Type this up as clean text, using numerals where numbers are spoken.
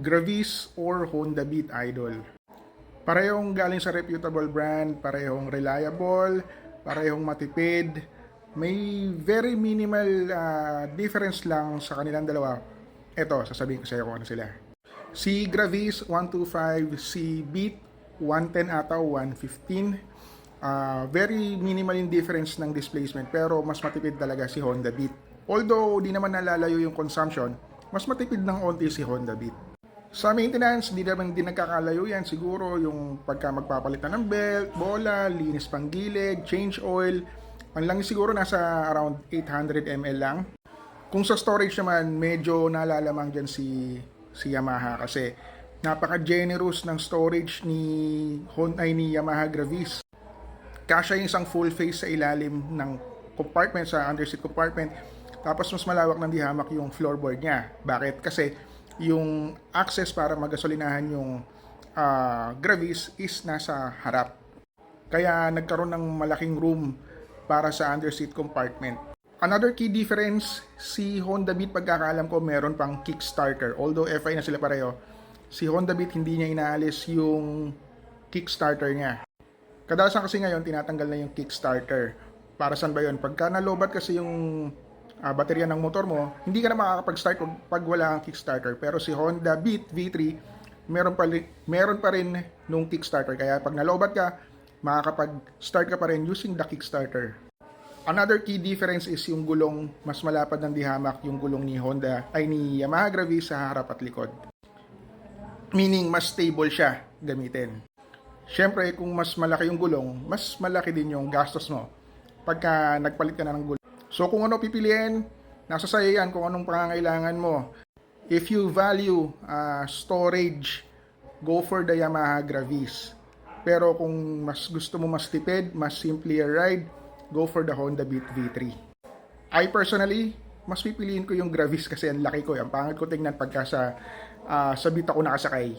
Gravis or Honda Beat, idol. Parehong galing sa reputable brand, parehong reliable, parehong matipid. May very minimal difference lang sa kanilang dalawa. Ito, sasabihin ko sa iyo kung ano sila. Si Gravis 125, si Beat 110 ata, 115. Very minimal in difference ng displacement pero mas matipid talaga si Honda Beat. Although di naman nalalayo yung consumption, mas matipid ng onti si Honda Beat. Sa maintenance, di naman din nagkakalayo yan. Siguro yung pagka magpapalitan ng belt, bola, linis pang gilid, change oil. Ang lang siguro nasa around 800 ml lang. Kung sa storage naman, medyo nalalamang dyan si Yamaha kasi napaka-generous ng storage ni Yamaha Gravis. Kasya yung isang full face sa ilalim ng compartment, sa underseat compartment. Tapos mas malawak ng dihamak yung floorboard niya. Bakit? Kasi yung access para magasolinahan yung Gravis is nasa harap. Kaya nagkaroon ng malaking room para sa underseat compartment. Another key difference, si Honda Beat pagkakaalam ko meron pang kickstarter. Although FI na sila pareho, si Honda Beat hindi niya inaalis yung kickstarter niya. Kadalasan kasi ngayon tinatanggal na yung kickstarter. Para saan ba yun? Pagka nalobat kasi yung baterya ng motor mo, hindi ka na makakapag-start pag wala kang kickstarter. Pero si Honda Beat V3, meron pa rin nung kickstarter. Kaya pag nalobat ka, makakapag-start ka pa rin using the kickstarter. Another key difference is yung gulong, mas malapad ng dihamak yung gulong ni Yamaha Gravis sa harap at likod. Meaning, mas stable siya gamitin. Siyempre, kung mas malaki yung gulong, mas malaki din yung gastos mo pagka nagpalit ka na ng gulong. So kung ano pipiliin, nasa sayo yan kung anong pangangailangan mo. If you value storage, go for the Yamaha Gravis. Pero kung mas gusto mo mas tipid, mas simpler ride, go for the Honda Beat V3. I personally, mas pipiliin ko yung Gravis kasi ang laki ko. Ang pangit ko tingnan pagka sa Beat ako nakasakay.